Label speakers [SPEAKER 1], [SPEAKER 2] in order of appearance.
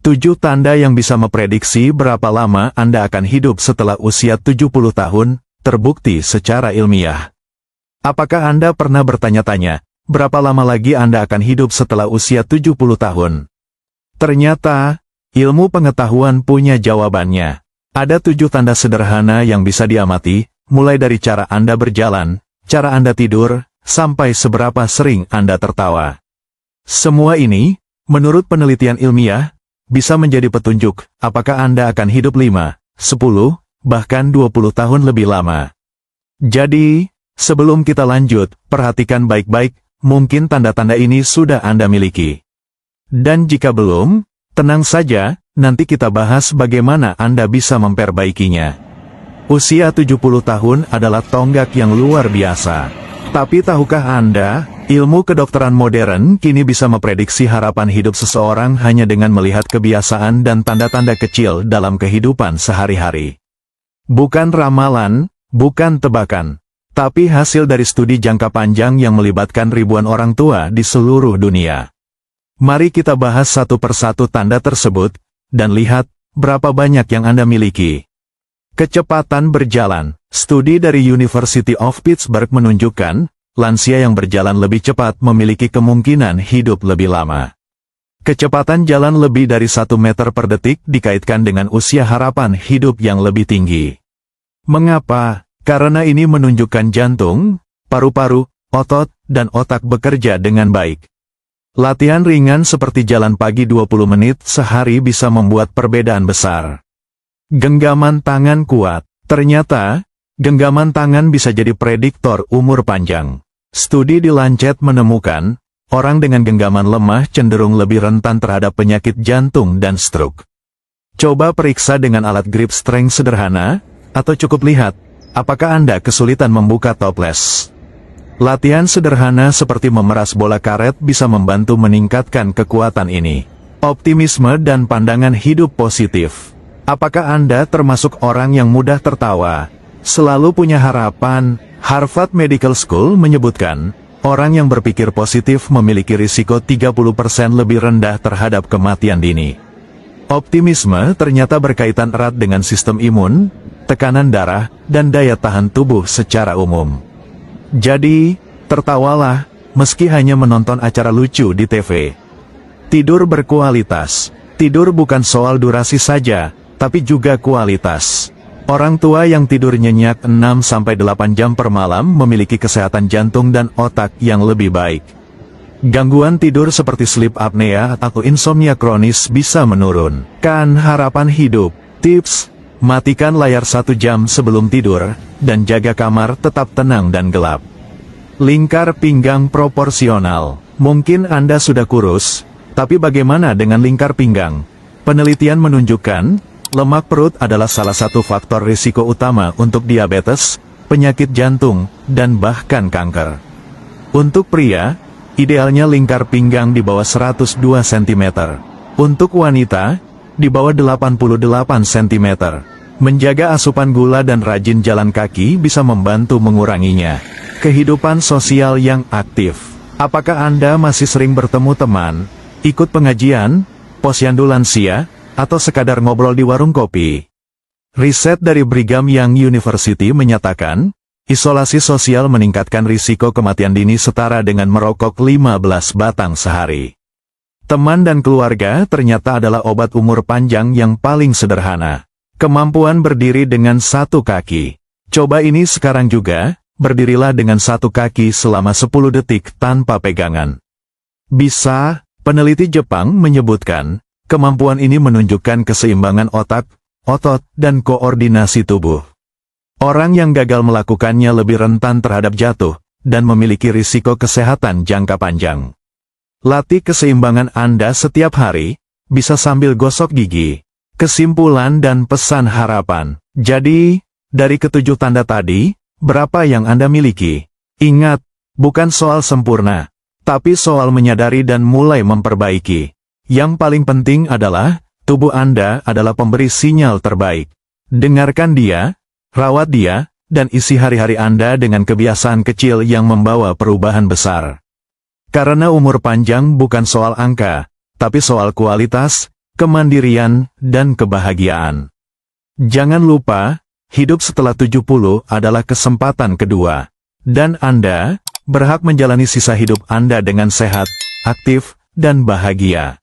[SPEAKER 1] 7 tanda yang bisa memprediksi berapa lama Anda akan hidup setelah usia 70 tahun, terbukti secara ilmiah. Apakah Anda pernah bertanya-tanya, berapa lama lagi Anda akan hidup setelah usia 70 tahun? Ternyata, ilmu pengetahuan punya jawabannya. Ada 7 tanda sederhana yang bisa diamati, mulai dari cara Anda berjalan, cara Anda tidur, sampai seberapa sering Anda tertawa. Semua ini, menurut penelitian ilmiah, bisa menjadi petunjuk apakah Anda akan hidup 5, 10, bahkan 20 tahun lebih lama. Jadi, sebelum kita lanjut, perhatikan baik-baik, mungkin tanda-tanda ini sudah Anda miliki. Dan jika belum, tenang saja, nanti kita bahas bagaimana Anda bisa memperbaikinya. Usia 70 tahun adalah tonggak yang luar biasa. Tapi tahukah Anda, ilmu kedokteran modern kini bisa memprediksi harapan hidup seseorang hanya dengan melihat kebiasaan dan tanda-tanda kecil dalam kehidupan sehari-hari. Bukan ramalan, bukan tebakan, tapi hasil dari studi jangka panjang yang melibatkan ribuan orang tua di seluruh dunia. Mari kita bahas satu persatu tanda tersebut, dan lihat berapa banyak yang Anda miliki. Kecepatan berjalan. Studi dari University of Pittsburgh menunjukkan, lansia yang berjalan lebih cepat memiliki kemungkinan hidup lebih lama. Kecepatan jalan lebih dari 1 meter per detik dikaitkan dengan usia harapan hidup yang lebih tinggi. Mengapa? Karena ini menunjukkan jantung, paru-paru, otot, dan otak bekerja dengan baik. Latihan ringan seperti jalan pagi 20 menit sehari bisa membuat perbedaan besar. Genggaman tangan kuat. Ternyata, genggaman tangan bisa jadi prediktor umur panjang. Studi di Lancet menemukan, orang dengan genggaman lemah cenderung lebih rentan terhadap penyakit jantung dan stroke. Coba periksa dengan alat grip strength sederhana, atau cukup lihat, apakah Anda kesulitan membuka toples. Latihan sederhana seperti memeras bola karet bisa membantu meningkatkan kekuatan ini. Optimisme dan pandangan hidup positif. Apakah Anda termasuk orang yang mudah tertawa, selalu punya harapan? Harvard Medical School menyebutkan, orang yang berpikir positif memiliki risiko 30% lebih rendah terhadap kematian dini. Optimisme ternyata berkaitan erat dengan sistem imun, tekanan darah, dan daya tahan tubuh secara umum. Jadi, tertawalah, meski hanya menonton acara lucu di TV. Tidur berkualitas. Tidur bukan soal durasi saja, tapi juga kualitas. Orang tua yang tidur nyenyak 6-8 jam per malam memiliki kesehatan jantung dan otak yang lebih baik. Gangguan tidur seperti sleep apnea atau insomnia kronis bisa menurunkan harapan hidup. Tips: matikan layar 1 jam sebelum tidur, dan jaga kamar tetap tenang dan gelap. Lingkar pinggang proporsional. Mungkin Anda sudah kurus, tapi bagaimana dengan lingkar pinggang? Penelitian menunjukkan, lemak perut adalah salah satu faktor risiko utama untuk diabetes, penyakit jantung, dan bahkan kanker. Untuk pria, idealnya lingkar pinggang di bawah 102 cm. Untuk wanita, di bawah 88 cm. Menjaga asupan gula dan rajin jalan kaki bisa membantu menguranginya. Kehidupan sosial yang aktif. Apakah Anda masih sering bertemu teman, ikut pengajian, posyandu lansia, atau sekadar ngobrol di warung kopi? Riset dari Brigham Young University menyatakan, isolasi sosial meningkatkan risiko kematian dini setara dengan merokok 15 batang sehari. Teman dan keluarga ternyata adalah obat umur panjang yang paling sederhana. Kemampuan berdiri dengan 1 kaki. Coba ini sekarang juga, berdirilah dengan 1 kaki selama 10 detik tanpa pegangan. Bisa, peneliti Jepang menyebutkan, kemampuan ini menunjukkan keseimbangan otak, otot, dan koordinasi tubuh. Orang yang gagal melakukannya lebih rentan terhadap jatuh, dan memiliki risiko kesehatan jangka panjang. Latih keseimbangan Anda setiap hari, bisa sambil gosok gigi. Kesimpulan dan pesan harapan. Jadi, dari ke-7 tanda tadi, berapa yang Anda miliki? Ingat, bukan soal sempurna, tapi soal menyadari dan mulai memperbaiki. Yang paling penting adalah, tubuh Anda adalah pemberi sinyal terbaik. Dengarkan dia, rawat dia, dan isi hari-hari Anda dengan kebiasaan kecil yang membawa perubahan besar. Karena umur panjang bukan soal angka, tapi soal kualitas, kemandirian, dan kebahagiaan. Jangan lupa, hidup setelah 70 adalah kesempatan kedua. Dan Anda berhak menjalani sisa hidup Anda dengan sehat, aktif, dan bahagia.